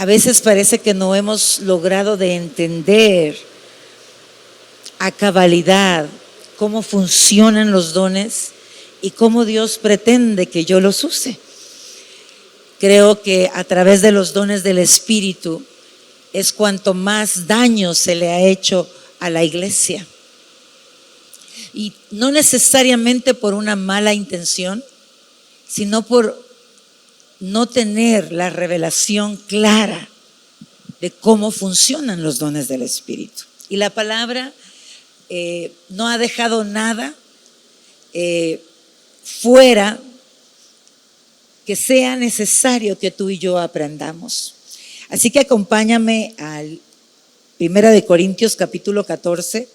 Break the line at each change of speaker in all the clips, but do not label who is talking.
a veces parece que no hemos logrado de entender a cabalidad cómo funcionan los dones y cómo Dios pretende que yo los use. Creo que a través de los dones del Espíritu es cuanto más daño se le ha hecho a la iglesia. Y no necesariamente por una mala intención, sino por no tener la revelación clara de cómo funcionan los dones del Espíritu. Y la palabra no ha dejado nada fuera que sea necesario que tú y yo aprendamos. Así que acompáñame al 1 Corintios capítulo 14.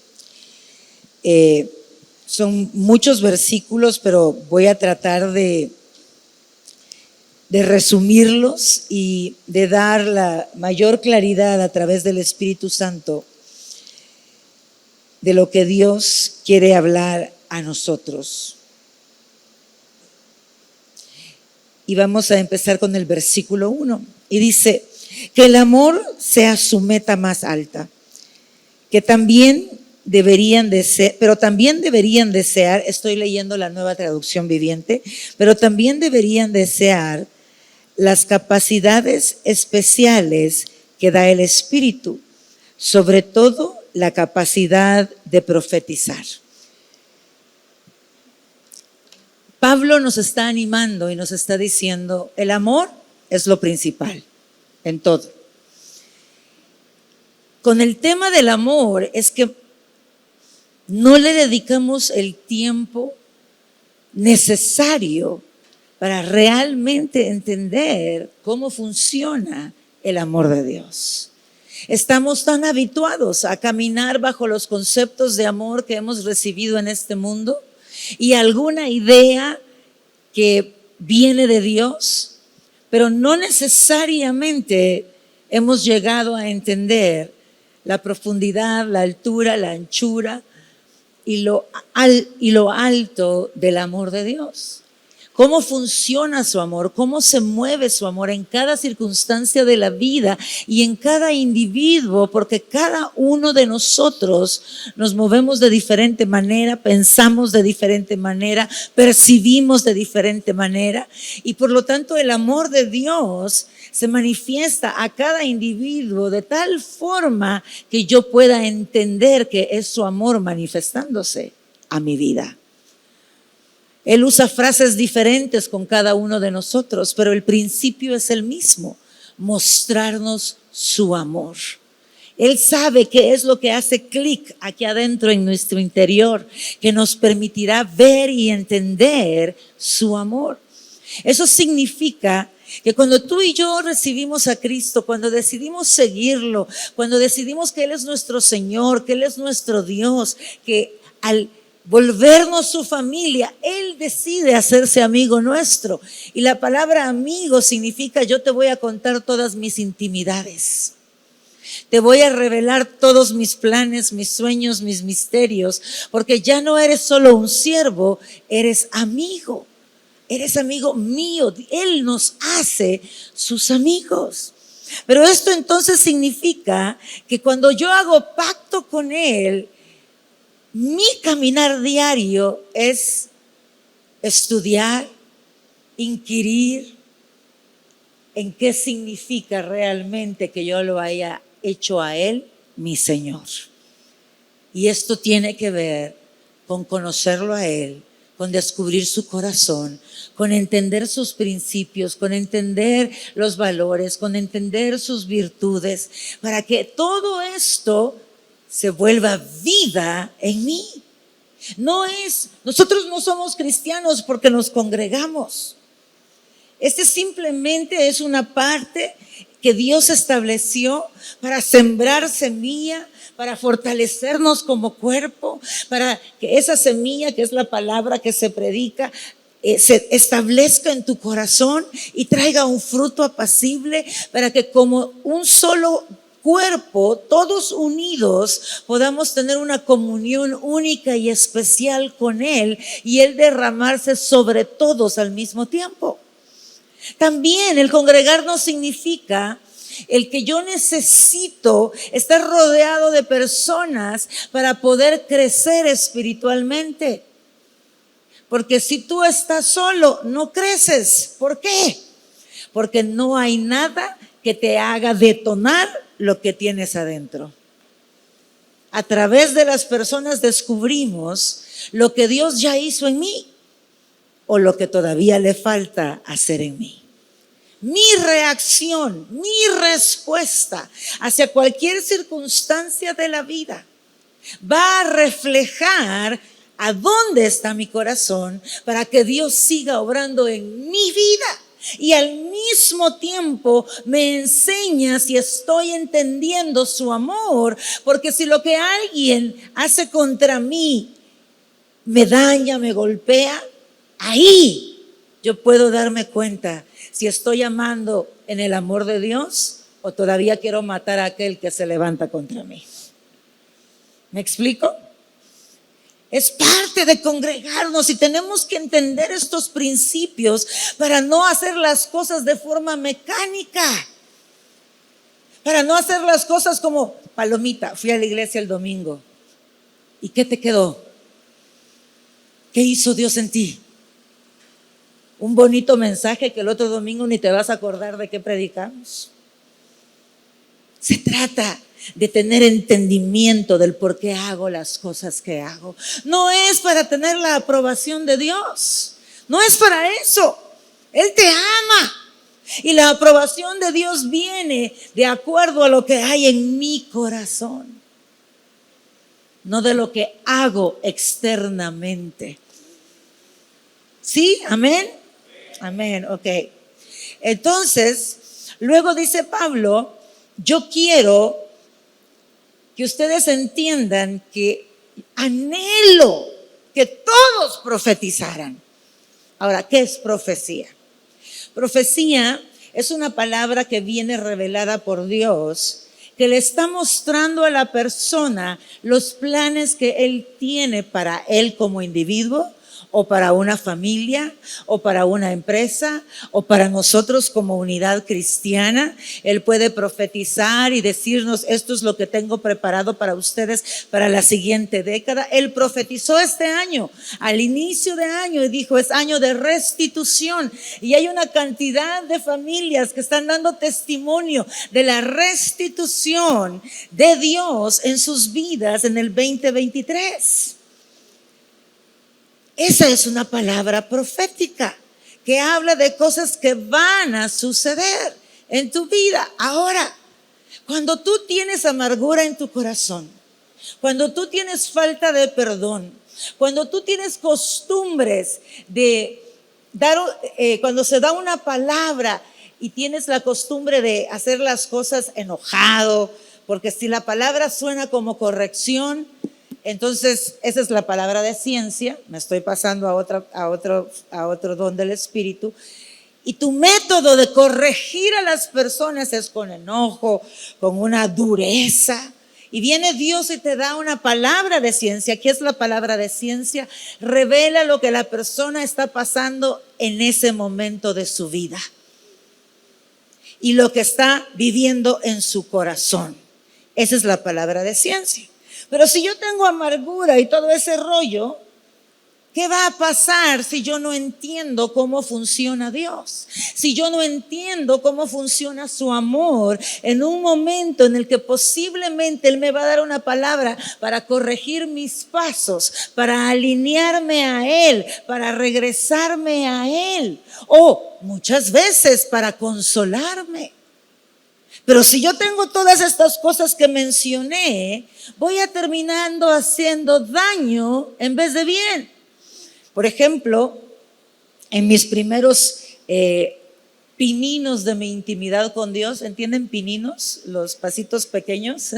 Son muchos versículos, pero voy a tratar de resumirlos y de dar la mayor claridad a través del Espíritu Santo de lo que Dios quiere hablar a nosotros. Y vamos a empezar con el versículo 1. Y dice, que el amor sea su meta más alta, que también deberían desear, estoy leyendo la Nueva Traducción Viviente, pero también deberían desear las capacidades especiales que da el Espíritu, sobre todo la capacidad de profetizar. Pablo nos está animando y nos está diciendo, el amor es lo principal en todo. Con el tema del amor es que no le dedicamos el tiempo necesario para realmente entender cómo funciona el amor de Dios. Estamos tan habituados a caminar bajo los conceptos de amor que hemos recibido en este mundo y alguna idea que viene de Dios, pero no necesariamente hemos llegado a entender la profundidad, la altura, la anchura y lo alto del amor de Dios. Cómo funciona su amor, cómo se mueve su amor en cada circunstancia de la vida y en cada individuo, porque cada uno de nosotros nos movemos de diferente manera, pensamos de diferente manera, percibimos de diferente manera y por lo tanto el amor de Dios se manifiesta a cada individuo de tal forma que yo pueda entender que es su amor manifestándose a mi vida. Él usa frases diferentes con cada uno de nosotros, pero el principio es el mismo, mostrarnos su amor. Él sabe qué es lo que hace clic aquí adentro en nuestro interior, que nos permitirá ver y entender su amor. Eso significa que cuando tú y yo recibimos a Cristo, cuando decidimos seguirlo, cuando decidimos que Él es nuestro Señor, que Él es nuestro Dios, que al volvernos su familia, Él decide hacerse amigo nuestro. Y la palabra amigo significa yo te voy a contar todas mis intimidades. Te voy a revelar todos mis planes, mis sueños, mis misterios, porque ya no eres solo un siervo, eres amigo. Eres amigo mío. Él nos hace sus amigos. Pero esto entonces significa que cuando yo hago pacto con Él, mi caminar diario es estudiar, inquirir en qué significa realmente que yo lo haya hecho a Él, mi Señor. Y esto tiene que ver con conocerlo a Él, con descubrir su corazón, con entender sus principios, con entender los valores, con entender sus virtudes, para que todo esto se vuelva vida en mí. Nosotros no somos cristianos porque nos congregamos. Simplemente es una parte que Dios estableció para sembrar semilla, para fortalecernos como cuerpo, para que esa semilla, que es la palabra que se predica, se establezca en tu corazón y traiga un fruto apacible, para que como un solo cuerpo, todos unidos, podamos tener una comunión única y especial con Él y Él derramarse sobre todos al mismo tiempo. También el congregarnos significa el que yo necesito estar rodeado de personas para poder crecer espiritualmente. Porque si tú estás solo, no creces. ¿Por qué? Porque no hay nada que te haga detonar lo que tienes adentro. A través de las personas descubrimos lo que Dios ya hizo en mí o lo que todavía le falta hacer en mí. Mi reacción, mi respuesta hacia cualquier circunstancia de la vida va a reflejar a dónde está mi corazón para que Dios siga obrando en mi vida. Y al mismo tiempo me enseña si estoy entendiendo su amor, porque si lo que alguien hace contra mí me daña, me golpea, ahí yo puedo darme cuenta si estoy amando en el amor de Dios o todavía quiero matar a aquel que se levanta contra mí. ¿Me explico? Es parte de congregarnos y tenemos que entender estos principios para no hacer las cosas de forma mecánica. Para no hacer las cosas como palomita. Fui a la iglesia el domingo. ¿Y qué te quedó? ¿Qué hizo Dios en ti? Un bonito mensaje que el otro domingo ni te vas a acordar de qué predicamos. Se trata de tener entendimiento del por qué hago las cosas que hago. No es para tener la aprobación de Dios. No es para eso. Él te ama. Y la aprobación de Dios viene de acuerdo a lo que hay en mi corazón. No de lo que hago externamente. ¿Sí? ¿Amén? Amén, ok. Entonces, luego dice Pablo, yo quiero que ustedes entiendan que anhelo que todos profetizaran. Ahora, ¿qué es profecía? Profecía es una palabra que viene revelada por Dios, que le está mostrando a la persona los planes que Él tiene para él como individuo, o para una familia, o para una empresa, o para nosotros como unidad cristiana. Él puede profetizar y decirnos, esto es lo que tengo preparado para ustedes para la siguiente década. Él profetizó este año, al inicio de año, y dijo, es año de restitución. Y hay una cantidad de familias que están dando testimonio de la restitución de Dios en sus vidas en el 2023. Esa es una palabra profética que habla de cosas que van a suceder en tu vida. Ahora, cuando tú tienes amargura en tu corazón, cuando tú tienes falta de perdón, cuando tú tienes costumbres de dar, cuando se da una palabra y tienes la costumbre de hacer las cosas enojado, porque si la palabra suena como corrección, entonces esa es la palabra de ciencia. Me estoy pasando a otro don del Espíritu. Y tu método de corregir a las personas es con enojo, con una dureza. Y viene Dios y te da una palabra de ciencia. ¿Qué es la palabra de ciencia? Revela lo que la persona está pasando en ese momento de su vida y lo que está viviendo en su corazón. Esa es la palabra de ciencia. Pero si yo tengo amargura y todo ese rollo, ¿qué va a pasar si yo no entiendo cómo funciona Dios? Si yo no entiendo cómo funciona su amor en un momento en el que posiblemente Él me va a dar una palabra para corregir mis pasos, para alinearme a Él, para regresarme a Él, o muchas veces para consolarme. Pero si yo tengo todas estas cosas que mencioné, voy a terminando haciendo daño en vez de bien. Por ejemplo, en mis primeros pininos de mi intimidad con Dios, ¿entienden pininos? Los pasitos pequeños.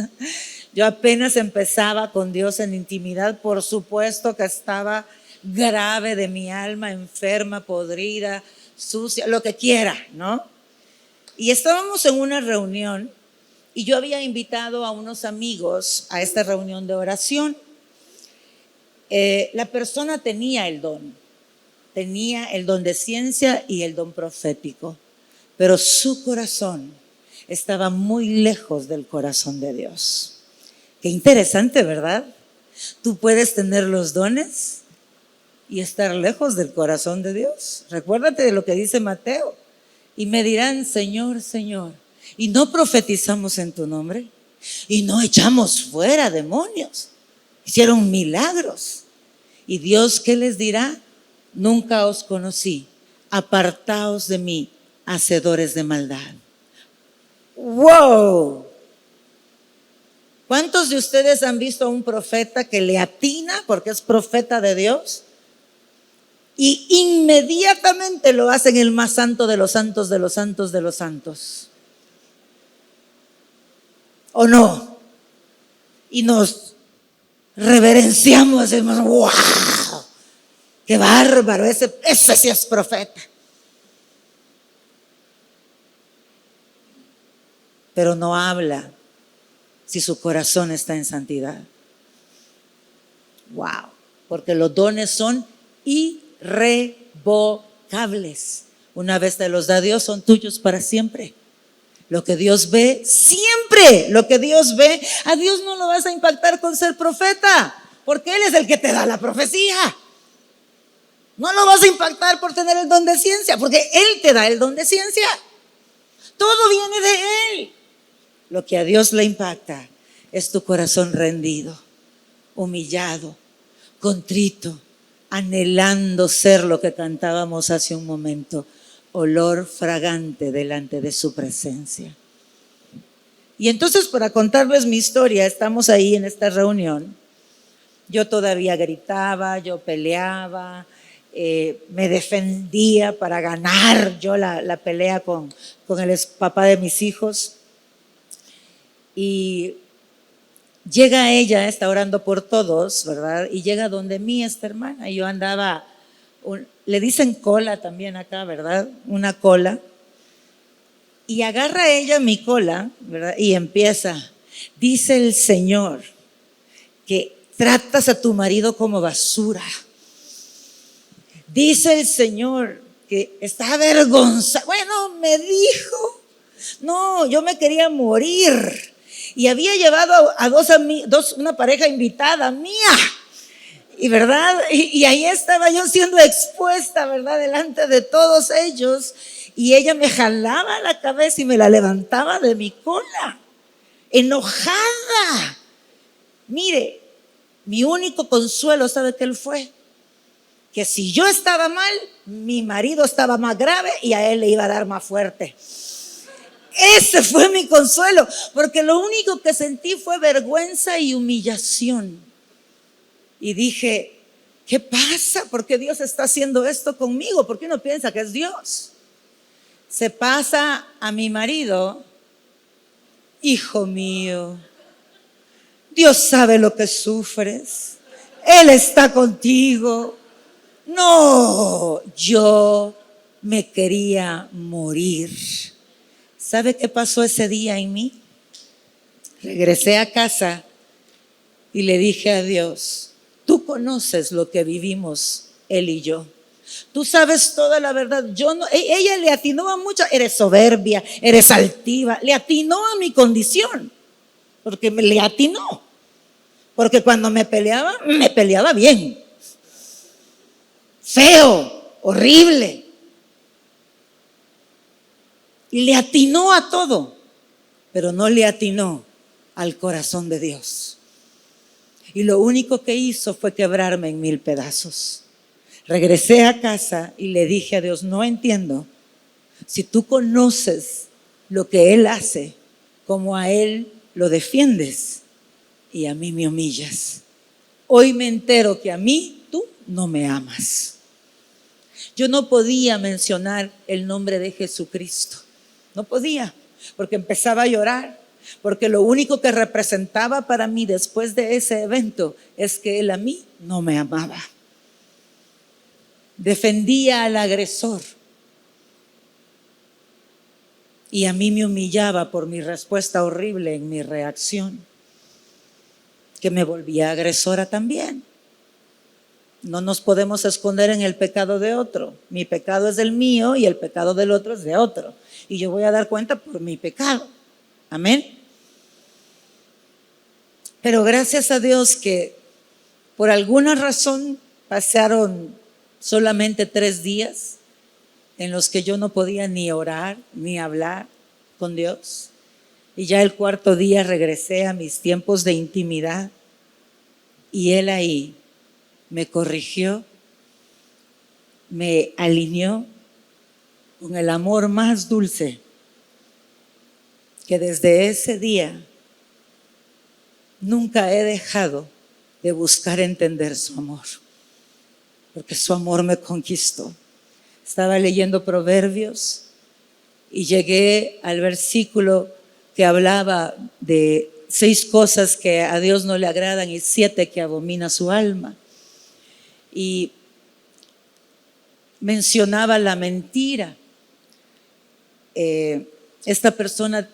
Yo apenas empezaba con Dios en intimidad, por supuesto que estaba grave de mi alma, enferma, podrida, sucia, lo que quiera, ¿no? Y estábamos en una reunión y yo había invitado a unos amigos a esta reunión de oración. La persona tenía el don de ciencia y el don profético, pero su corazón estaba muy lejos del corazón de Dios. Qué interesante, ¿verdad? Tú puedes tener los dones y estar lejos del corazón de Dios. Recuérdate de lo que dice Mateo. Y me dirán, Señor, Señor, ¿y no profetizamos en tu nombre? ¿Y no echamos fuera demonios? Hicieron milagros. ¿Y Dios qué les dirá? Nunca os conocí. Apartaos de mí, hacedores de maldad. ¡Wow! ¿Cuántos de ustedes han visto a un profeta que le atina porque es profeta de Dios? Y inmediatamente lo hacen el más santo de los santos, de los santos, de los santos. ¿O no? Y nos reverenciamos, decimos, ¡wow! ¡Qué bárbaro! Ese sí es profeta. Pero no habla si su corazón está en santidad. ¡Wow! Porque los dones son irrevocables. Una vez te los da Dios, son tuyos para siempre. Lo que Dios ve, siempre lo que Dios ve, a Dios no lo vas a impactar con ser profeta, porque Él es el que te da la profecía. No lo vas a impactar por tener el don de ciencia, porque Él te da el don de ciencia. Todo viene de Él. Lo que a Dios le impacta es tu corazón rendido, humillado, contrito, anhelando ser lo que cantábamos hace un momento, olor fragante delante de su presencia. Y entonces, para contarles mi historia, estamos ahí en esta reunión. Yo todavía gritaba, yo peleaba, me defendía para ganar yo la pelea con el papá de mis hijos. Y llega ella, está orando por todos, ¿verdad? Y llega donde mí esta hermana. Y yo andaba, le dicen cola también acá, ¿verdad? Una cola. Y agarra ella mi cola, ¿verdad? Y empieza, dice el Señor que tratas a tu marido como basura. Dice el Señor que está avergonzado. Bueno, me dijo, no, yo me quería morir. Y había llevado a una pareja invitada mía. Y verdad, y ahí estaba yo siendo expuesta, ¿verdad? Delante de todos ellos. Y ella me jalaba la cabeza y me la levantaba de mi cola. Enojada. Mire, mi único consuelo, ¿sabe qué fue? Que si yo estaba mal, mi marido estaba más grave y a él le iba a dar más fuerte. Ese fue mi consuelo, porque lo único que sentí fue vergüenza y humillación. Y dije, ¿qué pasa? ¿Por qué Dios está haciendo esto conmigo? ¿Por qué uno piensa que es Dios? Se pasa a mi marido, hijo mío, Dios sabe lo que sufres, Él está contigo. No, yo me quería morir. ¿Sabe qué pasó ese día en mí? Regresé a casa y le dije a Dios, tú conoces lo que vivimos él y yo. Tú sabes toda la verdad. Yo no, ella le atinó a mucho. Eres soberbia, eres altiva. Le atinó a mi condición, porque le atinó. Porque cuando me peleaba bien. Feo, horrible. Y le atinó a todo, pero no le atinó al corazón de Dios. Y lo único que hizo fue quebrarme en 1000 pedazos. Regresé a casa y le dije a Dios, no entiendo, si tú conoces lo que Él hace, como a Él lo defiendes y a mí me humillas. Hoy me entero que a mí tú no me amas. Yo no podía mencionar el nombre de Jesucristo. No podía, porque empezaba a llorar, porque lo único que representaba para mí después de ese evento es que Él a mí no me amaba. Defendía al agresor y a mí me humillaba por mi respuesta horrible en mi reacción, que me volvía agresora también. No nos podemos esconder en el pecado de otro. Mi pecado es del mío y el pecado del otro es de otro. Y yo voy a dar cuenta por mi pecado. Amén. Pero gracias a Dios que por alguna razón pasaron solamente 3 días en los que yo no podía ni orar ni hablar con Dios. Y ya el 4.º día regresé a mis tiempos de intimidad y Él ahí me corrigió, me alineó con el amor más dulce, que desde ese día nunca he dejado de buscar entender su amor, porque su amor me conquistó. Estaba leyendo Proverbios y llegué al versículo que hablaba de 6 cosas que a Dios no le agradan y 7 que abomina su alma. Y mencionaba la mentira. Esta persona,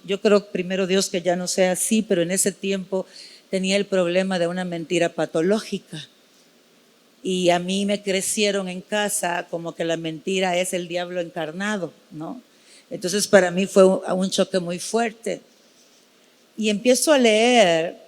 yo creo primero Dios que ya no sea así, pero en ese tiempo tenía el problema de una mentira patológica. Y a mí me crecieron en casa como que la mentira es el diablo encarnado, ¿no? Entonces para mí fue un choque muy fuerte. Y empiezo a leer,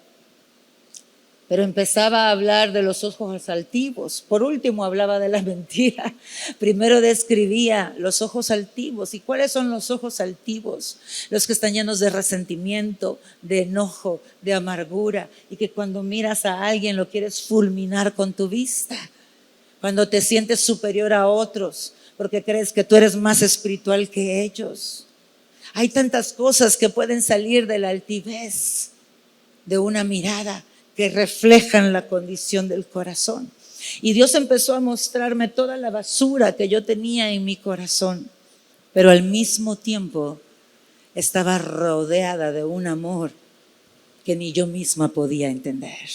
pero empezaba a hablar de los ojos altivos. Por último hablaba de la mentira. Primero describía los ojos altivos. ¿Y cuáles son los ojos altivos? Los que están llenos de resentimiento, de enojo, de amargura, y que cuando miras a alguien lo quieres fulminar con tu vista. Cuando te sientes superior a otros porque crees que tú eres más espiritual que ellos. Hay tantas cosas que pueden salir de la altivez de una mirada que reflejan la condición del corazón. Y Dios empezó a mostrarme toda la basura que yo tenía en mi corazón, pero al mismo tiempo estaba rodeada de un amor que ni yo misma podía entender.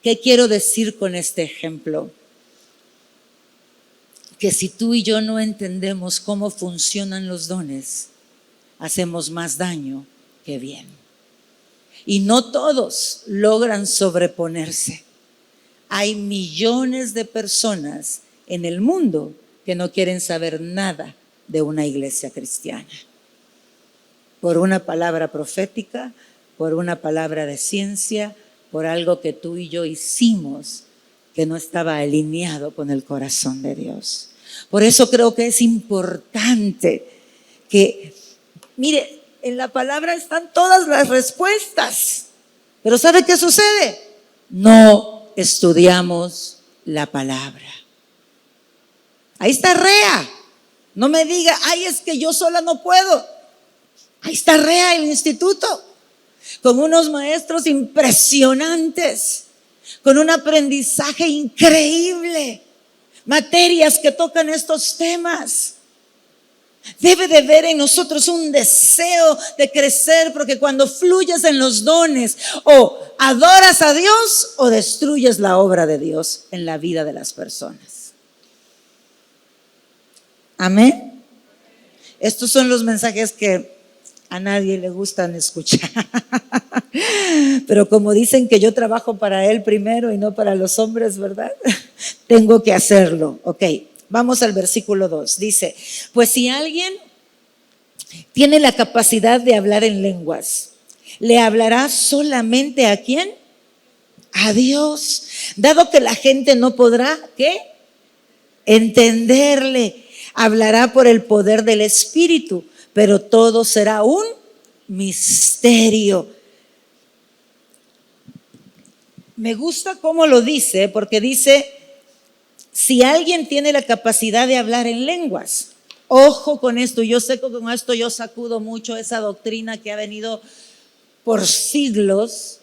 ¿Qué quiero decir con este ejemplo? Que si tú y yo no entendemos cómo funcionan los dones, hacemos más daño que bien. Y no todos logran sobreponerse. Hay millones de personas en el mundo que no quieren saber nada de una iglesia cristiana. Por una palabra profética, por una palabra de ciencia, por algo que tú y yo hicimos que no estaba alineado con el corazón de Dios. Por eso creo que es importante que, mire, en la palabra están todas las respuestas, pero ¿sabe qué sucede? No estudiamos la palabra. Ahí está Rea. No me diga, ay, es que yo sola no puedo. Ahí está Rea, el instituto, con unos maestros impresionantes, con un aprendizaje increíble, materias que tocan estos temas. Debe de haber en nosotros un deseo de crecer, porque cuando fluyes en los dones, o adoras a Dios o destruyes la obra de Dios en la vida de las personas. Amén. Estos son los mensajes que a nadie le gustan escuchar. Pero como dicen que yo trabajo para Él primero y no para los hombres, ¿verdad? Tengo que hacerlo. Ok. Vamos al versículo 2. Dice, pues si alguien tiene la capacidad de hablar en lenguas, ¿le hablará solamente a quién? A Dios. Dado que la gente no podrá, ¿qué? Entenderle. Hablará por el poder del Espíritu, pero todo será un misterio. Me gusta cómo lo dice, porque dice, si alguien tiene la capacidad de hablar en lenguas, ojo con esto, yo sé que con esto yo sacudo mucho esa doctrina que ha venido por siglos,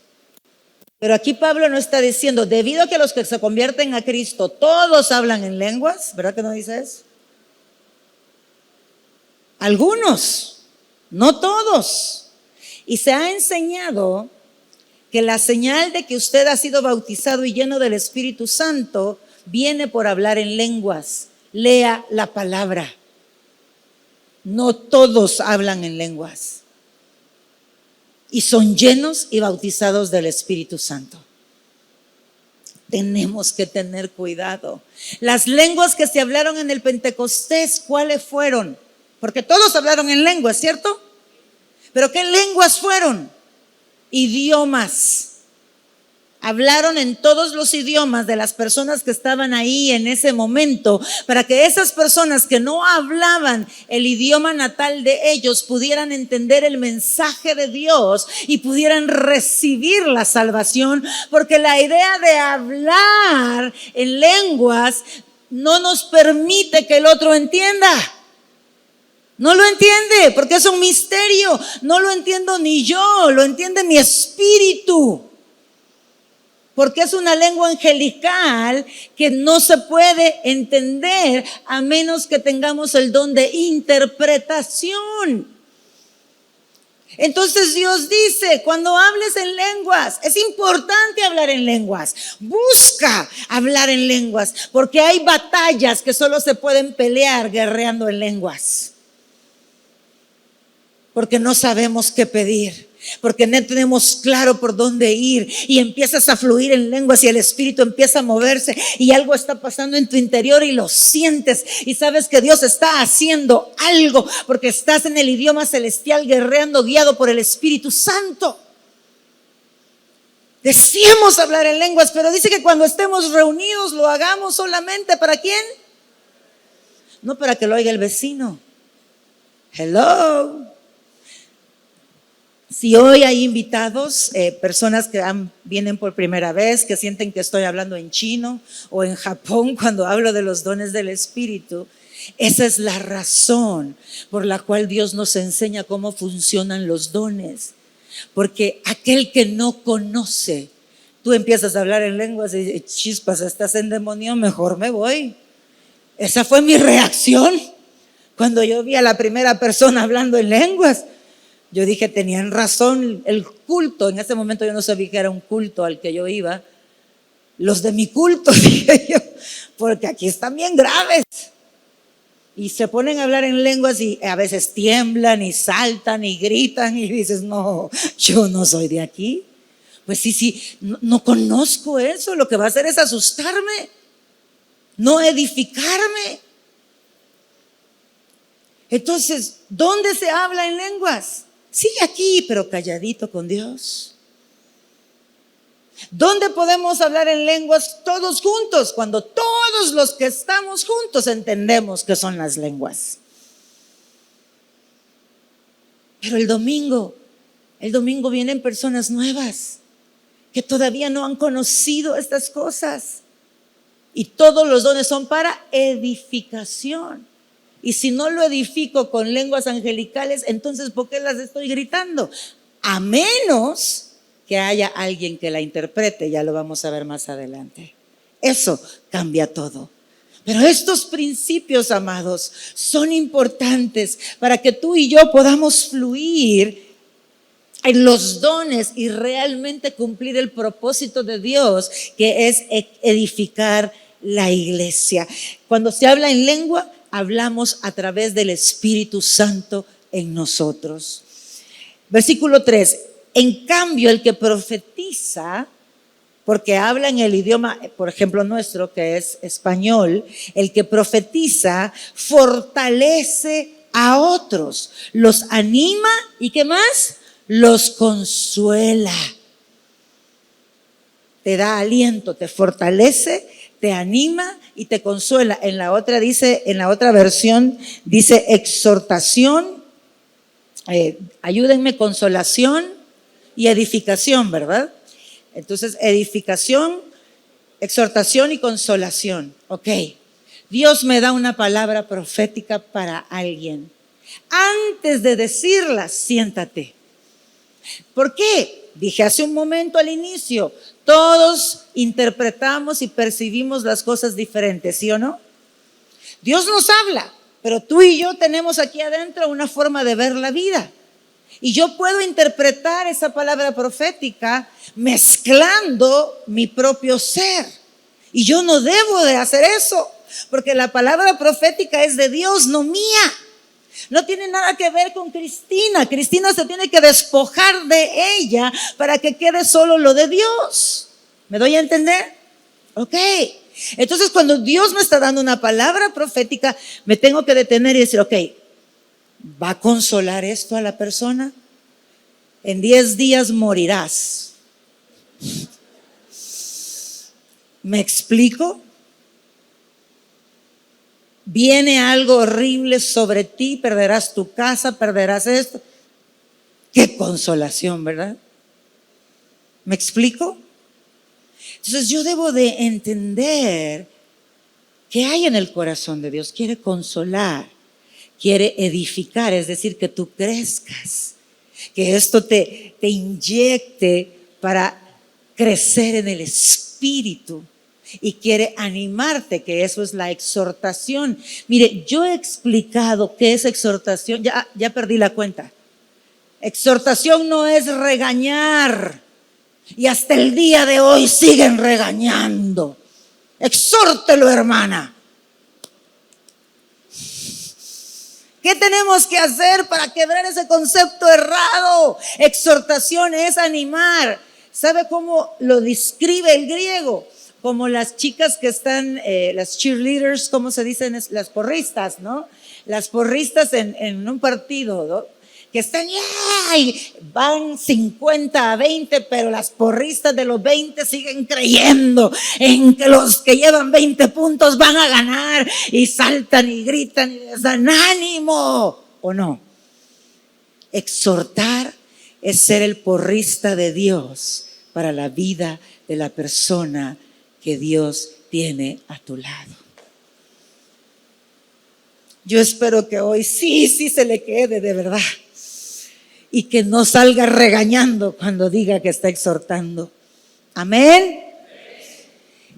pero aquí Pablo no está diciendo, debido a que los que se convierten a Cristo todos hablan en lenguas, ¿verdad que no dice eso? Algunos, no todos. Y se ha enseñado que la señal de que usted ha sido bautizado y lleno del Espíritu Santo viene por hablar en lenguas. Lea la palabra. No todos hablan en lenguas. Y son llenos y bautizados del Espíritu Santo. tenemos que tener cuidado. Las lenguas que se hablaron en el Pentecostés, ¿cuáles fueron? Porque todos hablaron en lenguas, ¿cierto? ¿Pero qué lenguas fueron? Idiomas. Hablaron en todos los idiomas de las personas que estaban ahí en ese momento, para que esas personas que no hablaban el idioma natal de ellos pudieran entender el mensaje de Dios y pudieran recibir la salvación, porque la idea de hablar en lenguas no nos permite que el otro entienda. No lo entiende porque es un misterio. No lo entiendo ni yo, lo entiende mi espíritu. Porque es una lengua angelical que no se puede entender a menos que tengamos el don de interpretación. Entonces Dios dice, cuando hables en lenguas, es importante hablar en lenguas. Busca hablar en lenguas, porque hay batallas que solo se pueden pelear guerreando en lenguas. Porque no sabemos qué pedir. Porque no tenemos claro por dónde ir y empiezas a fluir en lenguas y el espíritu empieza a moverse y algo está pasando en tu interior y lo sientes y sabes que Dios está haciendo algo porque estás en el idioma celestial guerreando, guiado por el Espíritu Santo. Deseamos hablar en lenguas, pero dice que cuando estemos reunidos lo hagamos solamente ¿para quién? No para que lo oiga el vecino. Hello. Si hoy hay invitados, personas que vienen por primera vez, que sienten que estoy hablando en chino o en Japón cuando hablo de los dones del Espíritu, esa es la razón por la cual Dios nos enseña cómo funcionan los dones. Porque aquel que no conoce, tú empiezas a hablar en lenguas y dices, chispas, estás endemoniado, mejor me voy. Esa fue mi reacción cuando yo vi a la primera persona hablando en lenguas. Yo dije, tenían razón, el culto, en ese momento yo no sabía que era un culto al que yo iba. Los de mi culto, dije yo, porque aquí están bien graves. Y se ponen a hablar en lenguas y a veces tiemblan y saltan y gritan y dices, no, yo no soy de aquí. Pues sí, no conozco eso, lo que va a hacer es asustarme, no edificarme. Entonces, ¿dónde se habla en lenguas? Sí, aquí, pero calladito con Dios. ¿Dónde podemos hablar en lenguas todos juntos? Cuando todos los que estamos juntos entendemos qué son las lenguas. Pero el domingo vienen personas nuevas que todavía no han conocido estas cosas. Y todos los dones son para edificación. Y si no lo edifico con lenguas angelicales, entonces ¿por qué las estoy gritando? A menos que haya alguien que la interprete, ya lo vamos a ver más adelante. Eso cambia todo. Pero estos principios, amados, son importantes para que tú y yo podamos fluir en los dones y realmente cumplir el propósito de Dios, que es edificar la iglesia. Cuando se habla en lengua, hablamos a través del Espíritu Santo en nosotros. Versículo 3. En cambio, el que profetiza, porque habla en el idioma, por ejemplo, nuestro, que es español, el que profetiza fortalece a otros, los anima y ¿qué más? Los consuela. Te da aliento, te fortalece, te anima y te consuela. En la otra versión dice exhortación, ayúdenme, consolación y edificación, ¿verdad? Entonces, edificación, exhortación y consolación. Ok, Dios me da una palabra profética para alguien. Antes de decirla, siéntate. ¿Por qué? Dije hace un momento al inicio, todos interpretamos y percibimos las cosas diferentes, ¿sí o no? Dios nos habla, pero tú y yo tenemos aquí adentro una forma de ver la vida. Y yo puedo interpretar esa palabra profética mezclando mi propio ser. Y yo no debo de hacer eso, porque la palabra profética es de Dios, no mía. No tiene nada que ver con Cristina. Cristina se tiene que despojar de ella para que quede solo lo de Dios. ¿Me doy a entender? Ok. Entonces, cuando Dios me está dando una palabra profética, me tengo que detener y decir, ok, ¿va a consolar esto a la persona? En 10 días morirás. ¿Me explico? Viene algo horrible sobre ti, perderás tu casa, perderás esto. Qué consolación, ¿verdad? ¿Me explico? Entonces yo debo de entender qué hay en el corazón de Dios. Quiere consolar, quiere edificar, es decir, que tú crezcas, que esto te inyecte para crecer en el espíritu. Y quiere animarte, que eso es la exhortación. Mire, yo he explicado qué es exhortación, ya perdí la cuenta. Exhortación no es regañar, y hasta el día de hoy siguen regañando. Exhórtelo, hermana. ¿Qué tenemos que hacer para quebrar ese concepto errado? Exhortación es animar. ¿Sabe cómo lo describe el griego? Como las chicas que están, las cheerleaders, ¿cómo se dicen? Las porristas, ¿no? Las porristas en un partido, ¿no? Que están, y van 50-20, pero las porristas de los 20 siguen creyendo en que los que llevan 20 puntos van a ganar, y saltan y gritan y les dan ánimo, ¿o no? Exhortar es ser el porrista de Dios para la vida de la persona que Dios tiene a tu lado. Yo espero que hoy sí se le quede de verdad, y que no salga regañando cuando diga que está exhortando. Amén.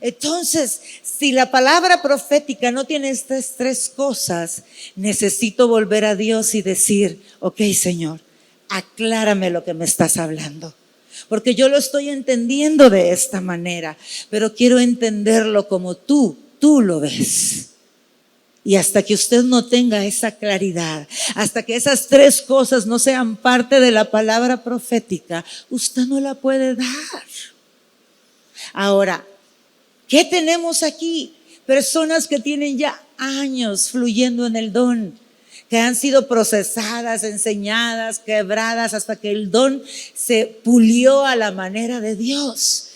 Entonces, si la palabra profética no tiene estas tres cosas, necesito volver a Dios y decir, ok, Señor, aclárame lo que me estás hablando, porque yo lo estoy entendiendo de esta manera, pero quiero entenderlo como tú lo ves. Y hasta que usted no tenga esa claridad, hasta que esas tres cosas no sean parte de la palabra profética, usted no la puede dar. Ahora, ¿qué tenemos aquí? Personas que tienen ya años fluyendo en el don, que han sido procesadas, enseñadas, quebradas, hasta que el don se pulió a la manera de Dios.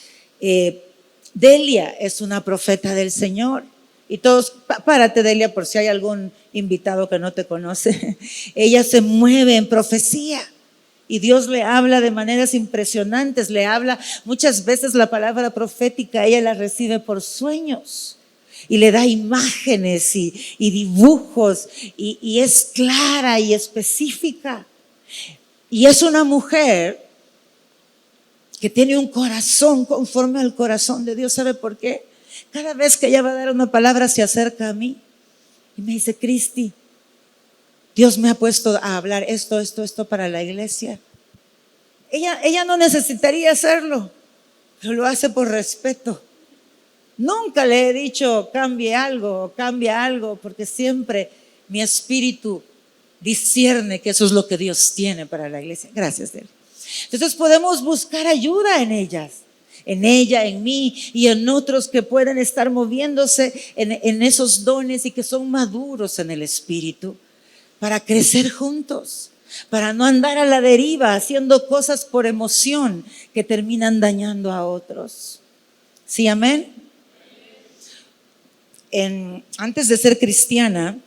Delia es una profeta del Señor. Y todos, párate, Delia, por si hay algún invitado que no te conoce. Ella se mueve en profecía y Dios le habla de maneras impresionantes. Le habla muchas veces la palabra profética, ella la recibe por sueños y le da imágenes y dibujos, y es clara y específica. Y es una mujer que tiene un corazón conforme al corazón de Dios. ¿Sabe por qué? Cada vez que ella va a dar una palabra, se acerca a mí y me dice, Cristi, Dios me ha puesto a hablar esto para la iglesia. Ella no necesitaría hacerlo, pero lo hace por respeto. Nunca le he dicho cambia algo, porque siempre mi espíritu discierne que eso es lo que Dios tiene para la iglesia. Gracias, Delia. Entonces podemos buscar ayuda en ellas, en ella, en mí y en otros que pueden estar moviéndose en esos dones y que son maduros en el espíritu, para crecer juntos, para no andar a la deriva haciendo cosas por emoción que terminan dañando a otros. ¿Sí, amén? Antes de ser cristiana,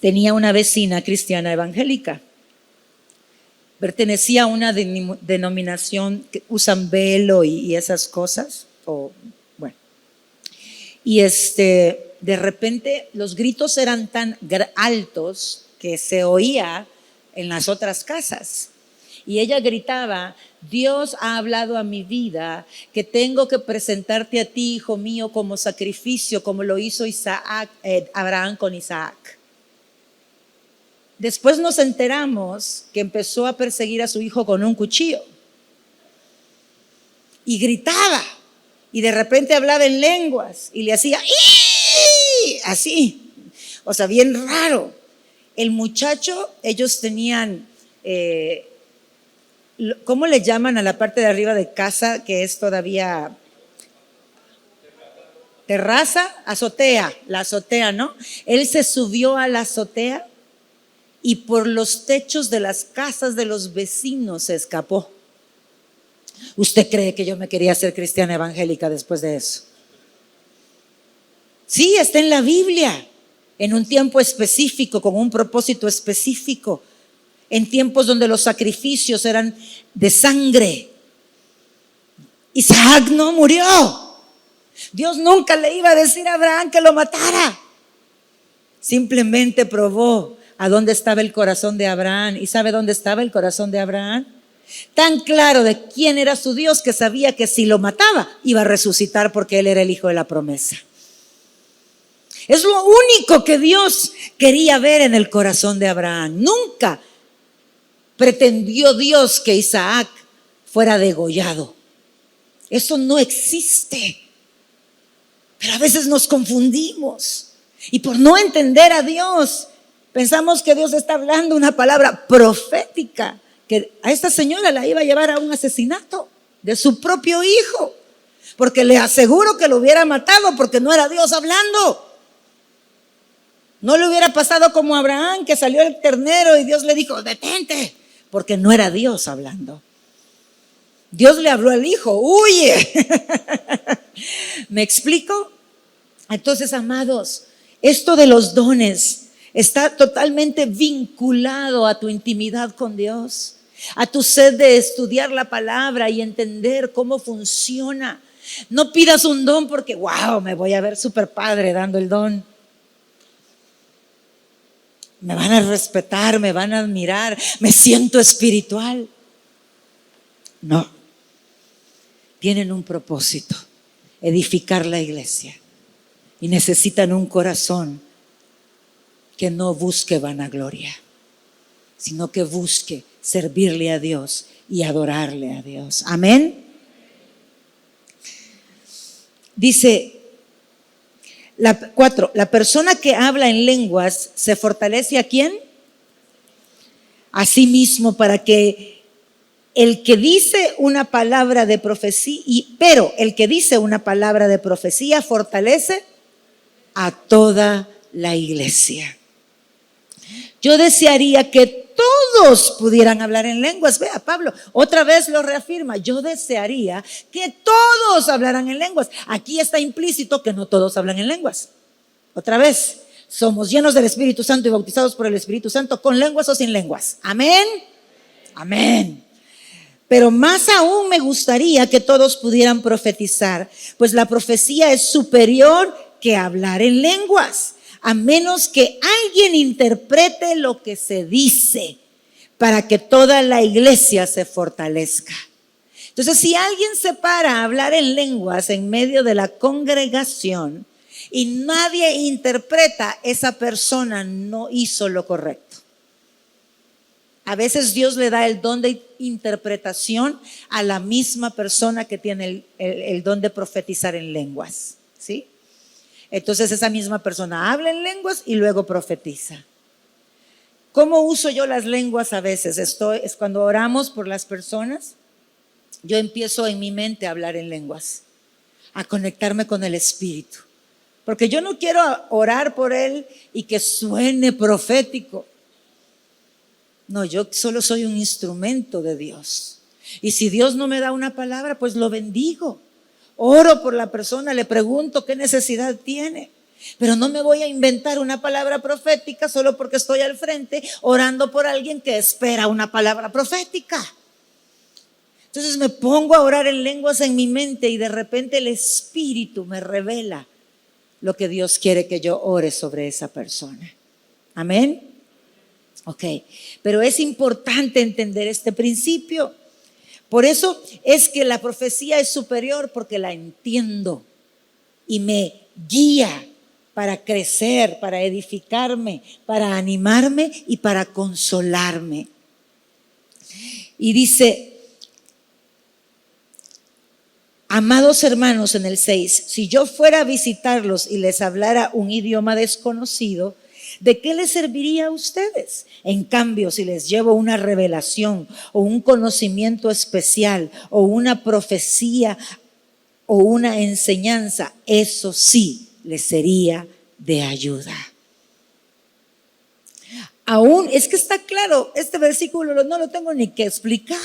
tenía una vecina cristiana evangélica. Pertenecía a una denominación que usan velo y esas cosas. Y de repente los gritos eran tan altos que se oía en las otras casas. Y ella gritaba, Dios ha hablado a mi vida que tengo que presentarte a ti, hijo mío, como sacrificio, como lo hizo Abraham con Isaac. Después nos enteramos que empezó a perseguir a su hijo con un cuchillo. Y gritaba. Y de repente hablaba en lenguas. Y le hacía ¡ii! Así. O sea, bien raro. El muchacho, ellos tenían ¿cómo le llaman a la parte de arriba de casa que es todavía terraza? Azotea, la azotea, ¿no? Él se subió a la azotea y por los techos de las casas de los vecinos se escapó. ¿Usted cree que yo me quería hacer cristiana evangélica después de eso? Sí, está en la Biblia, en un tiempo específico, con un propósito específico, en tiempos donde los sacrificios eran de sangre. Isaac no murió. Dios nunca le iba a decir a Abraham que lo matara. Simplemente probó a dónde estaba el corazón de Abraham. ¿Y sabe dónde estaba el corazón de Abraham? Tan claro de quién era su Dios que sabía que si lo mataba iba a resucitar porque él era el hijo de la promesa. Es lo único que Dios quería ver en el corazón de Abraham. Nunca pretendió Dios que Isaac fuera degollado. Eso no existe. Pero a veces nos confundimos y por no entender a Dios pensamos que Dios está hablando una palabra profética, que a esta señora la iba a llevar a un asesinato de su propio hijo, porque le aseguro que lo hubiera matado porque no era Dios hablando. No le hubiera pasado como a Abraham, que salió el ternero y Dios le dijo, detente, porque no era Dios hablando. Dios le habló al hijo, huye. ¿Me explico? Entonces, amados, esto de los dones está totalmente vinculado a tu intimidad con Dios, a tu sed de estudiar la palabra y entender cómo funciona. No pidas un don porque, wow, me voy a ver súper padre dando el don. Me van a respetar, me van a admirar, me siento espiritual. No. Tienen un propósito, edificar la iglesia. Y necesitan un corazón que no busque vanagloria, sino que busque servirle a Dios y adorarle a Dios. Amén. Dice 4, la persona que habla en lenguas se fortalece ¿a quién? A sí mismo, para que el que dice una palabra de profecía, pero el que dice una palabra de profecía fortalece a toda la iglesia. Yo desearía que todos pudieran hablar en lenguas. Vea, Pablo otra vez lo reafirma. Yo desearía que todos hablaran en lenguas. Aquí está implícito que no todos hablan en lenguas. Otra vez, somos llenos del Espíritu Santo y bautizados por el Espíritu Santo, con lenguas o sin lenguas. Amén. Amén. Pero más aún me gustaría que todos pudieran profetizar, pues la profecía es superior que hablar en lenguas, a menos que alguien interprete lo que se dice para que toda la iglesia se fortalezca. Entonces, si alguien se para a hablar en lenguas en medio de la congregación y nadie interpreta, esa persona no hizo lo correcto. A veces Dios le da el don de interpretación a la misma persona que tiene el don de profetizar en lenguas, ¿sí? Entonces esa misma persona habla en lenguas y luego profetiza. ¿Cómo uso yo las lenguas a veces? Es cuando oramos por las personas, yo empiezo en mi mente a hablar en lenguas, a conectarme con el Espíritu, porque yo no quiero orar por él y que suene profético. No, yo solo soy un instrumento de Dios. Y si Dios no me da una palabra, pues lo bendigo. Oro por la persona, le pregunto qué necesidad tiene. Pero no me voy a inventar una palabra profética solo porque estoy al frente orando por alguien que espera una palabra profética. Entonces me pongo a orar en lenguas en mi mente y de repente el Espíritu me revela lo que Dios quiere que yo ore sobre esa persona. Amén. Ok, pero es importante entender este principio. Por eso es que la profecía es superior, porque la entiendo y me guía para crecer, para edificarme, para animarme y para consolarme. Y dice, amados hermanos, en el 6, si yo fuera a visitarlos y les hablara un idioma desconocido, ¿De qué les serviría a ustedes? En cambio, si les llevo una revelación o un conocimiento especial o una profecía o una enseñanza, eso sí les sería de ayuda. Aún, es que está claro, este versículo no lo tengo ni que explicar.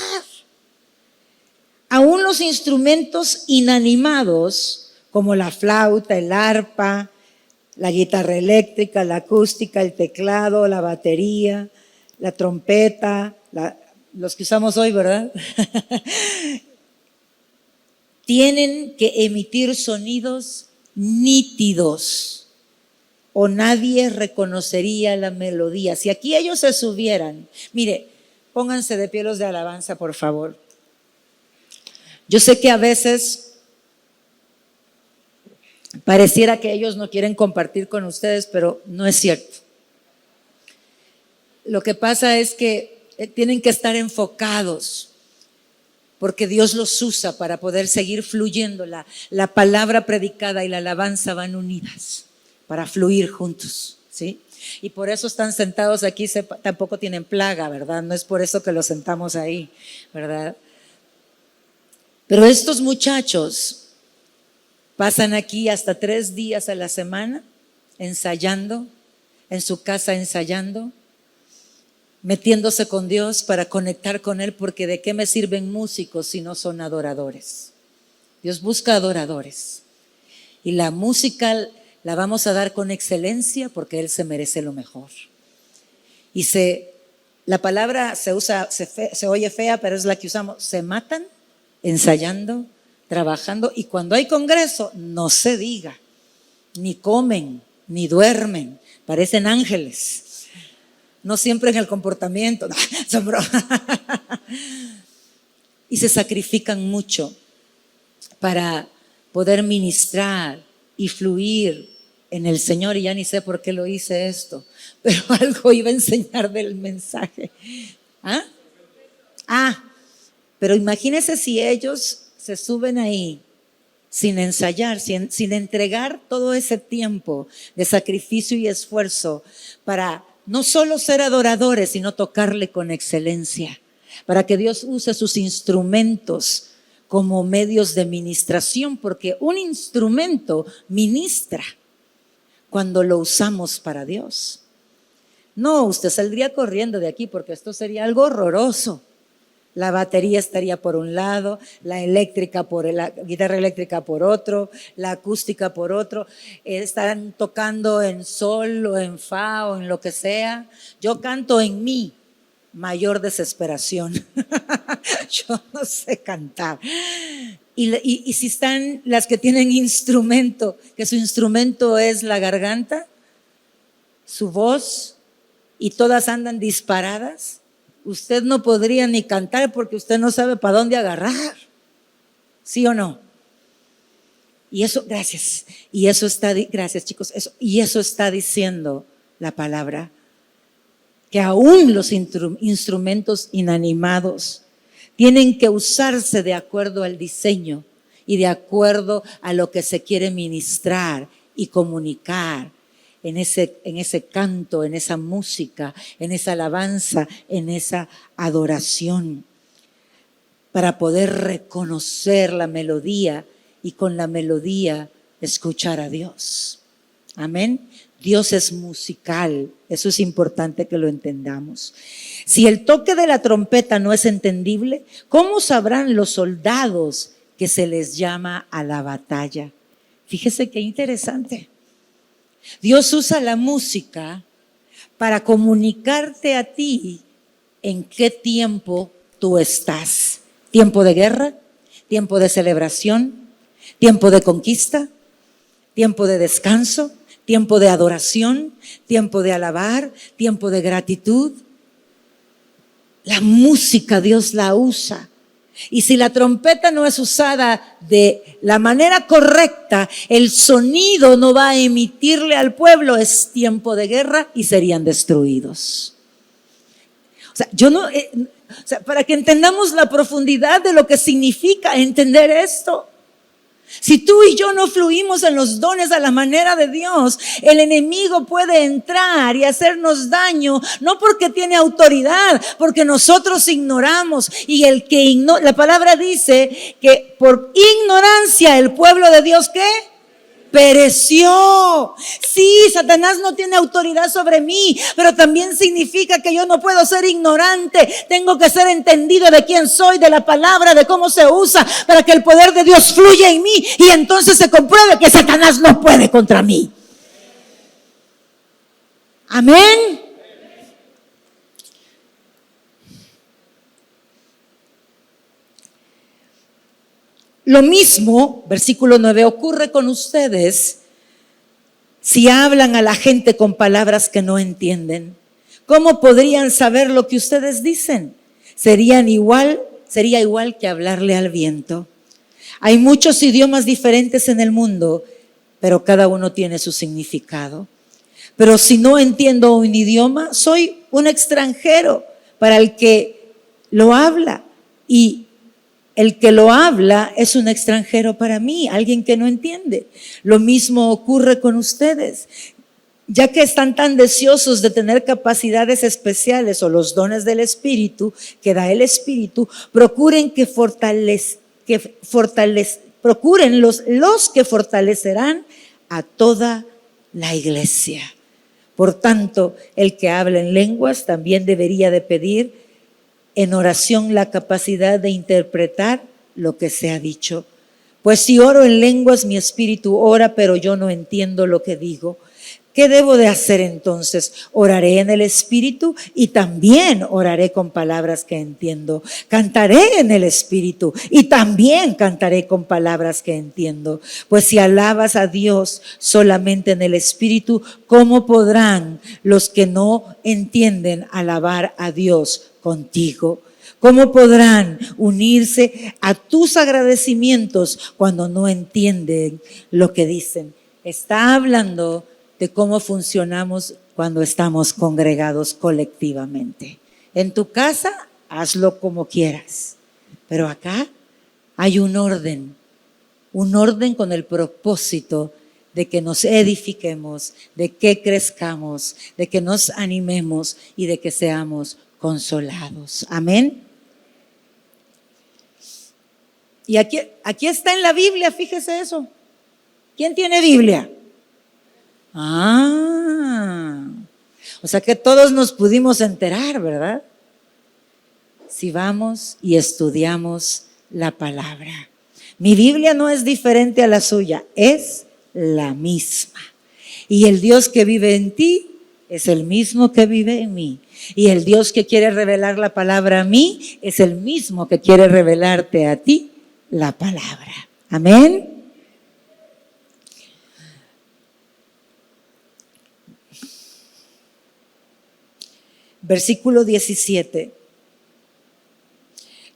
Aún los instrumentos inanimados, como la flauta, el arpa, la guitarra eléctrica, la acústica, el teclado, la batería, la trompeta, los que usamos hoy, ¿verdad? Tienen que emitir sonidos nítidos o nadie reconocería la melodía. Si aquí ellos se subieran, mire, pónganse de pie los de alabanza, por favor. Yo sé que a veces pareciera que ellos no quieren compartir con ustedes, pero no es cierto. Lo que pasa es que tienen que estar enfocados, porque Dios los usa para poder seguir fluyendo. La palabra predicada y la alabanza van unidas para fluir juntos, ¿sí? Y por eso están sentados aquí, tampoco tienen plaga, ¿verdad? No es por eso que los sentamos ahí, ¿verdad? Pero estos muchachos pasan aquí hasta 3 días a la semana ensayando, en su casa ensayando, metiéndose con Dios para conectar con Él, porque ¿de qué me sirven músicos si no son adoradores? Dios busca adoradores. Y la música la vamos a dar con excelencia porque Él se merece lo mejor. Y la palabra se oye fea, pero es la que usamos. Se matan ensayando, trabajando, y cuando hay congreso, no se diga, ni comen, ni duermen, parecen ángeles. No siempre en el comportamiento, no, son bromas. Y se sacrifican mucho para poder ministrar y fluir en el Señor. Y ya ni sé por qué lo hice esto, pero algo iba a enseñar del mensaje. Pero imagínense si ellos se suben ahí sin ensayar, sin entregar todo ese tiempo de sacrificio y esfuerzo para no solo ser adoradores, sino tocarle con excelencia, para que Dios use sus instrumentos como medios de ministración, porque un instrumento ministra cuando lo usamos para Dios. No, usted saldría corriendo de aquí porque esto sería algo horroroso. La batería estaría por un lado, la guitarra eléctrica por otro, la acústica por otro. Estarán tocando en sol o en fa o en lo que sea. Yo canto en mi mayor desesperación. Yo no sé cantar. Y si están las que tienen instrumento, que su instrumento es la garganta, su voz, y todas andan disparadas, usted no podría ni cantar porque usted no sabe para dónde agarrar. ¿Sí o no? Y eso, gracias. Gracias, chicos. Y eso está diciendo la palabra, que aún los instrumentos inanimados tienen que usarse de acuerdo al diseño y de acuerdo a lo que se quiere ministrar y comunicar en ese canto, en esa música, en esa alabanza, en esa adoración, para poder reconocer la melodía y con la melodía escuchar a Dios. Amén. Dios es musical, eso es importante que lo entendamos. Si el toque de la trompeta no es entendible, ¿cómo sabrán los soldados que se les llama a la batalla? Fíjese qué interesante. Dios usa la música para comunicarte a ti en qué tiempo tú estás. ¿Tiempo de guerra? ¿Tiempo de celebración? ¿Tiempo de conquista? ¿Tiempo de descanso? ¿Tiempo de adoración? ¿Tiempo de alabar? ¿Tiempo de gratitud? La música Dios la usa. Y si la trompeta no es usada de la manera correcta, el sonido no va a emitirle al pueblo, es tiempo de guerra y serían destruidos. Para que entendamos la profundidad de lo que significa entender esto. Si tú y yo no fluimos en los dones a la manera de Dios, el enemigo puede entrar y hacernos daño, no porque tiene autoridad, porque nosotros ignoramos. Y el que ignora, la palabra dice que por ignorancia el pueblo de Dios, ¿qué? Pereció. Sí, Satanás no tiene autoridad sobre mí, pero también significa que yo no puedo ser ignorante. Tengo que ser entendido de quién soy, de la palabra, de cómo se usa, para que el poder de Dios fluya en mí y entonces se compruebe que Satanás no puede contra mí. Amén. Lo mismo, versículo 9, ocurre con ustedes si hablan a la gente con palabras que no entienden. ¿Cómo podrían saber lo que ustedes dicen? Sería igual que hablarle al viento. Hay muchos idiomas diferentes en el mundo, pero cada uno tiene su significado. Pero si no entiendo un idioma, soy un extranjero para el que lo habla, y el que lo habla es un extranjero para mí, alguien que no entiende. Lo mismo ocurre con ustedes. Ya que están tan deseosos de tener capacidades especiales o los dones del Espíritu que da el Espíritu, procuren procuren los que fortalecerán a toda la iglesia. Por tanto, el que habla en lenguas también debería de pedir en oración la capacidad de interpretar lo que se ha dicho. Pues si oro en lenguas, mi espíritu ora, pero yo no entiendo lo que digo. ¿Qué debo de hacer entonces? Oraré en el Espíritu y también oraré con palabras que entiendo. Cantaré en el Espíritu y también cantaré con palabras que entiendo. Pues si alabas a Dios solamente en el Espíritu, ¿cómo podrán los que no entienden alabar a Dios contigo? ¿Cómo podrán unirse a tus agradecimientos cuando no entienden lo que dicen? Está hablando de cómo funcionamos cuando estamos congregados colectivamente. En tu casa, hazlo como quieras, pero acá hay un orden con el propósito de que nos edifiquemos, de que crezcamos, de que nos animemos y de que seamos consolados. Amén. Y aquí está en la Biblia, fíjese eso. ¿Quién tiene Biblia? O sea que todos nos pudimos enterar, ¿verdad? Si vamos y estudiamos la palabra. Mi Biblia no es diferente a la suya, es la misma. Y el Dios que vive en ti es el mismo que vive en mí. Y el Dios que quiere revelar la palabra a mí es el mismo que quiere revelarte a ti la palabra. Amén. Versículo 17.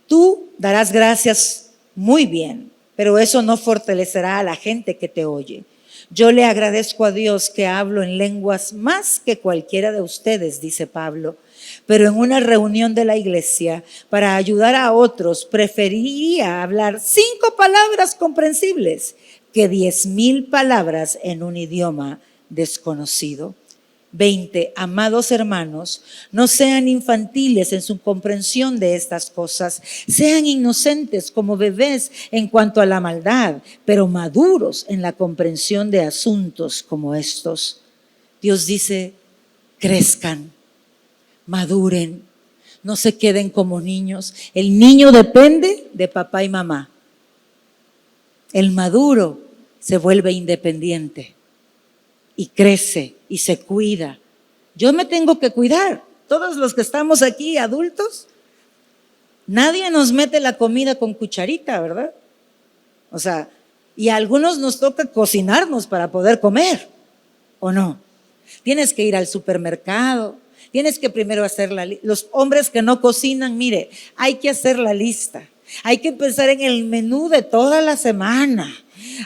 Tú darás gracias muy bien, pero eso no fortalecerá a la gente que te oye. Yo le agradezco a Dios que hablo en lenguas más que cualquiera de ustedes, dice Pablo. Pero en una reunión de la iglesia, para ayudar a otros, preferiría hablar 5 palabras comprensibles que 10,000 palabras en un idioma desconocido. 20. Amados hermanos, no sean infantiles en su comprensión de estas cosas. Sean inocentes como bebés en cuanto a la maldad, pero maduros en la comprensión de asuntos como estos. Dios dice, crezcan, maduren, no se queden como niños. El niño depende de papá y mamá. El maduro se vuelve independiente y crece y se cuida. Yo me tengo que cuidar. Todos los que estamos aquí, adultos, nadie nos mete la comida con cucharita, ¿verdad? O sea, y a algunos nos toca cocinarnos para poder comer, ¿o no? Tienes que ir al supermercado, tienes que primero hacer la lista. Los hombres que no cocinan, mire, hay que hacer la lista. Hay que pensar en el menú de toda la semana.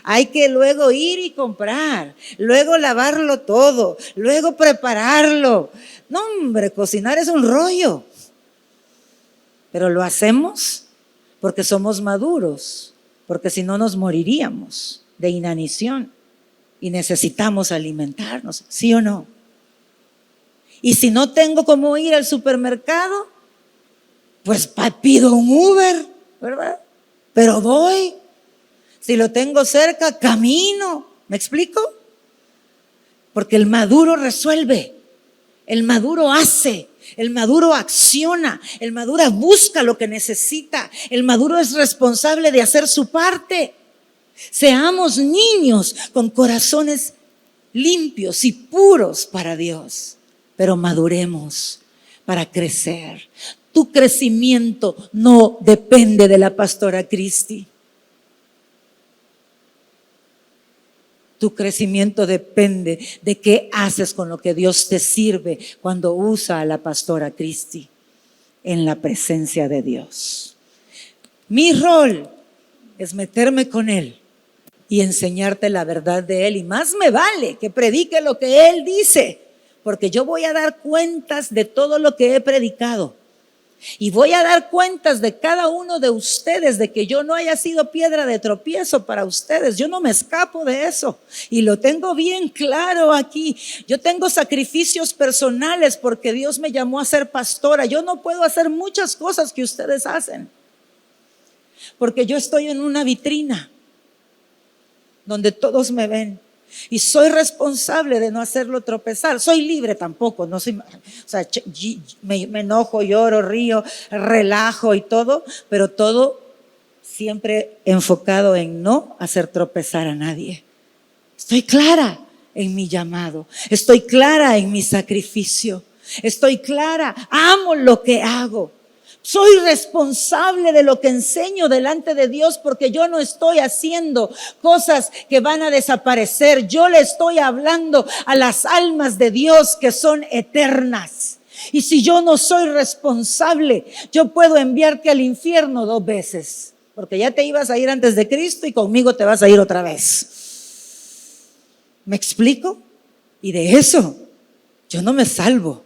Hay que luego ir y comprar, luego lavarlo todo, luego prepararlo. No, hombre, cocinar es un rollo. Pero lo hacemos porque somos maduros, porque si no nos moriríamos de inanición y necesitamos alimentarnos, ¿sí o no? Y si no tengo cómo ir al supermercado, pues pido un Uber, ¿verdad? Pero voy. Si lo tengo cerca, camino. ¿Me explico? Porque el maduro resuelve, el maduro hace, el maduro acciona, el maduro busca lo que necesita, el maduro es responsable de hacer su parte. Seamos niños con corazones limpios y puros para Dios, pero maduremos para crecer. Tu crecimiento no depende de la pastora Cristi. Tu crecimiento depende de qué haces con lo que Dios te sirve cuando usa a la pastora Cristi en la presencia de Dios. Mi rol es meterme con Él y enseñarte la verdad de Él. Y más me vale que predique lo que Él dice, porque yo voy a dar cuentas de todo lo que he predicado. Y voy a dar cuentas de cada uno de ustedes, de que yo no haya sido piedra de tropiezo para ustedes. Yo no me escapo de eso y lo tengo bien claro aquí. Yo tengo sacrificios personales porque Dios me llamó a ser pastora. Yo no puedo hacer muchas cosas que ustedes hacen, porque yo estoy en una vitrina donde todos me ven. Y soy responsable de no hacerlo tropezar. Soy libre tampoco, no soy, o sea, me enojo, lloro, río, relajo y todo, pero todo siempre enfocado en no hacer tropezar a nadie. Estoy clara en mi llamado, estoy clara en mi sacrificio, estoy clara, amo lo que hago. Soy responsable de lo que enseño delante de Dios, porque yo no estoy haciendo cosas que van a desaparecer. Yo le estoy hablando a las almas de Dios que son eternas. Y si yo no soy responsable, yo puedo enviarte al infierno 2 veces, porque ya te ibas a ir antes de Cristo y conmigo te vas a ir otra vez. ¿Me explico? Y de eso yo no me salvo.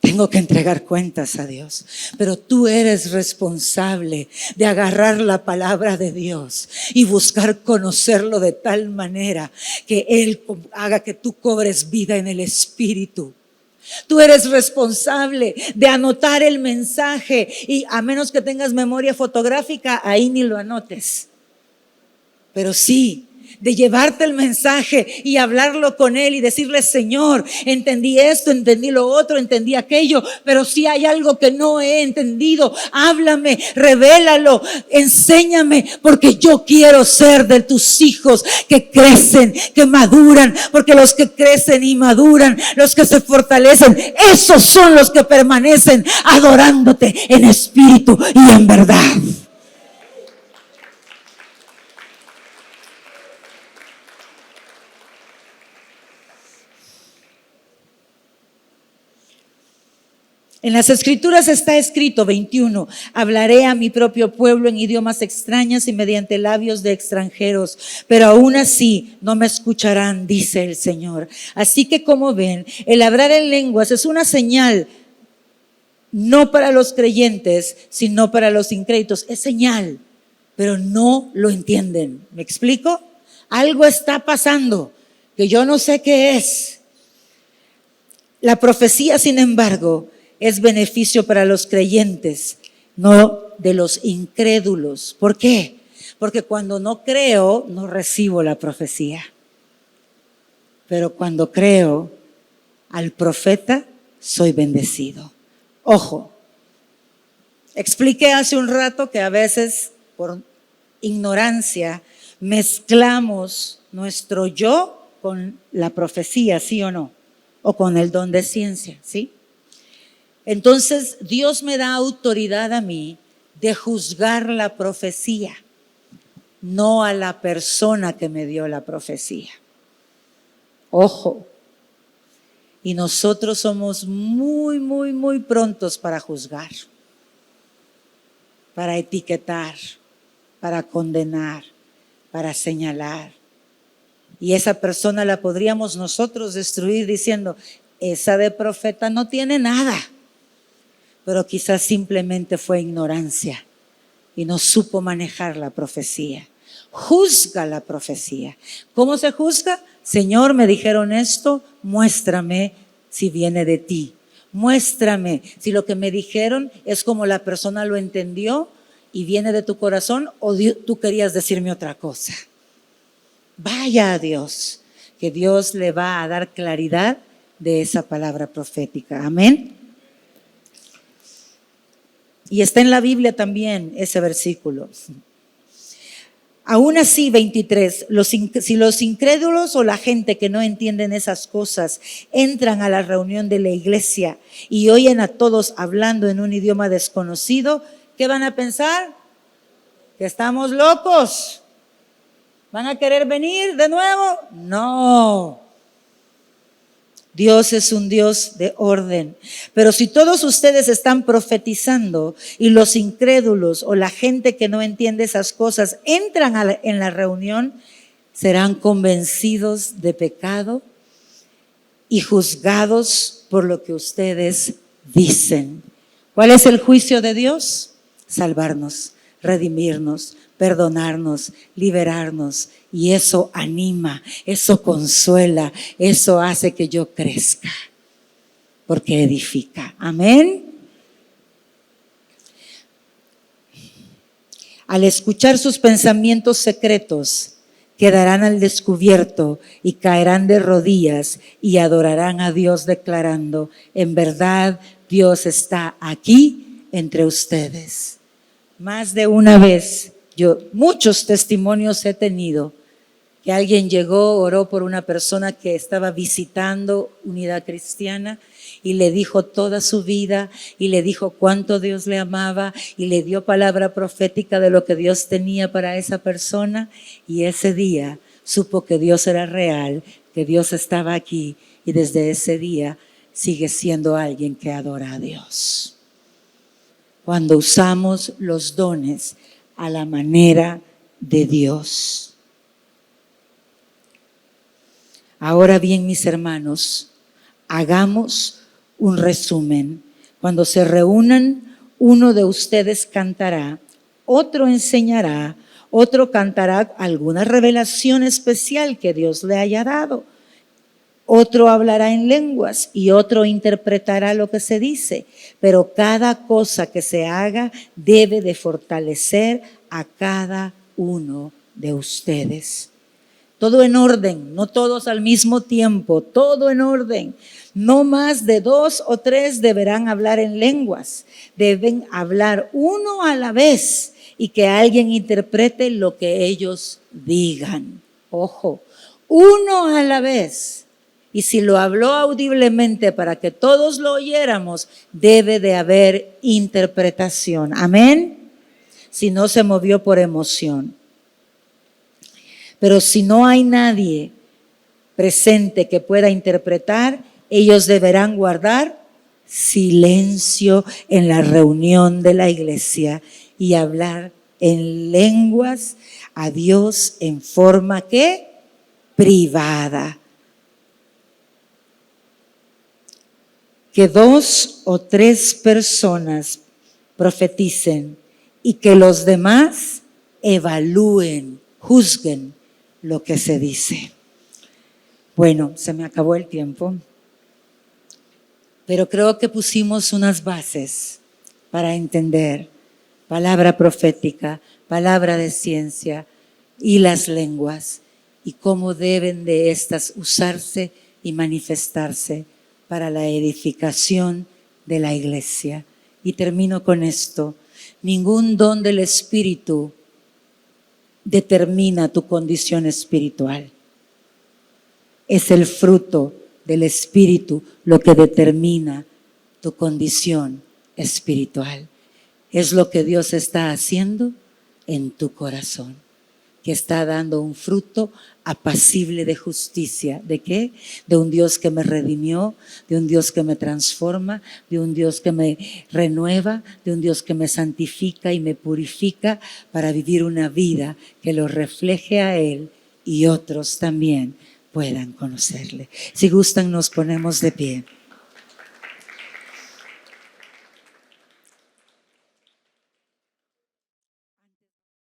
Tengo que entregar cuentas a Dios, pero tú eres responsable de agarrar la palabra de Dios y buscar conocerlo de tal manera que Él haga que tú cobres vida en el Espíritu. Tú eres responsable de anotar el mensaje, y a menos que tengas memoria fotográfica, ahí ni lo anotes. Pero sí, de llevarte el mensaje y hablarlo con Él y decirle: Señor, entendí esto, entendí lo otro, entendí aquello, pero si hay algo que no he entendido, háblame, revélalo, enséñame, porque yo quiero ser de tus hijos que crecen, que maduran, porque los que crecen y maduran, los que se fortalecen, esos son los que permanecen adorándote en espíritu y en verdad. En las Escrituras está escrito, 21, hablaré a mi propio pueblo en idiomas extrañas y mediante labios de extranjeros, pero aún así no me escucharán, dice el Señor. Así que, como ven, el hablar en lenguas es una señal, no para los creyentes, sino para los incrédulos. Es señal, pero no lo entienden. ¿Me explico? Algo está pasando que yo no sé qué es. La profecía, sin embargo, es beneficio para los creyentes, no de los incrédulos. ¿Por qué? Porque cuando no creo, no recibo la profecía. Pero cuando creo al profeta, soy bendecido. Ojo, expliqué hace un rato que a veces por ignorancia mezclamos nuestro yo con la profecía, ¿sí o no? O con el don de ciencia, ¿sí? Entonces Dios me da autoridad a mí de juzgar la profecía, no a la persona que me dio la profecía. Ojo, y nosotros somos muy prontos para juzgar, para etiquetar, para condenar, para señalar. Y esa persona la podríamos nosotros destruir diciendo: esa de profeta no tiene nada. Pero quizás simplemente fue ignorancia y no supo manejar la profecía. Juzga la profecía. ¿Cómo se juzga? Señor, me dijeron esto, muéstrame si viene de ti. Muéstrame si lo que me dijeron es como la persona lo entendió y viene de tu corazón o tú querías decirme otra cosa. Vaya a Dios, que Dios le va a dar claridad de esa palabra profética. Amén. Y está en la Biblia también ese versículo. Aún así, 23, si los incrédulos o la gente que no entienden esas cosas entran a la reunión de la iglesia y oyen a todos hablando en un idioma desconocido, ¿qué van a pensar? Que estamos locos. ¿Van a querer venir de nuevo? No. Dios es un Dios de orden. Pero si todos ustedes están profetizando y los incrédulos o la gente que no entiende esas cosas entran en la reunión, serán convencidos de pecado y juzgados por lo que ustedes dicen. ¿Cuál es el juicio de Dios? Salvarnos, redimirnos, perdonarnos, liberarnos. Y eso anima, eso consuela, eso hace que yo crezca, porque edifica. Amén. Al escuchar sus pensamientos secretos, quedarán al descubierto y caerán de rodillas y adorarán a Dios declarando, en verdad Dios está aquí entre ustedes. Más de una vez, muchos testimonios he tenido que alguien llegó, oró por una persona que estaba visitando Unidad Cristiana y le dijo toda su vida y le dijo cuánto Dios le amaba y le dio palabra profética de lo que Dios tenía para esa persona, y ese día supo que Dios era real, que Dios estaba aquí, y desde ese día sigue siendo alguien que adora a Dios. Cuando usamos los dones a la manera de Dios. Ahora bien, mis hermanos, hagamos un resumen. Cuando se reúnan, uno de ustedes cantará, otro enseñará, otro cantará alguna revelación especial que Dios le haya dado. Otro hablará en lenguas y otro interpretará lo que se dice. Pero cada cosa que se haga debe de fortalecer a cada uno de ustedes. Todo en orden, no todos al mismo tiempo, todo en orden. No más de 2 o 3 deberán hablar en lenguas. Deben hablar uno a la vez y que alguien interprete lo que ellos digan. Ojo, uno a la vez. Y si lo habló audiblemente para que todos lo oyéramos, debe de haber interpretación. Amén. Si no, se movió por emoción. Pero si no hay nadie presente que pueda interpretar, ellos deberán guardar silencio en la reunión de la iglesia y hablar en lenguas a Dios en forma que privada. Que 2 o 3 personas profeticen y que los demás evalúen, juzguen lo que se dice. Bueno, se me acabó el tiempo, pero creo que pusimos unas bases para entender palabra profética, palabra de ciencia y las lenguas y cómo deben de estas usarse y manifestarse para la edificación de la iglesia. Y termino con esto. Ningún don del Espíritu determina tu condición espiritual. Es el fruto del Espíritu lo que determina tu condición espiritual. Es lo que Dios está haciendo en tu corazón, que está dando un fruto apacible de justicia. ¿De qué? De un Dios que me redimió, de un Dios que me transforma, de un Dios que me renueva, de un Dios que me santifica y me purifica para vivir una vida que lo refleje a Él y otros también puedan conocerle. Si gustan, nos ponemos de pie.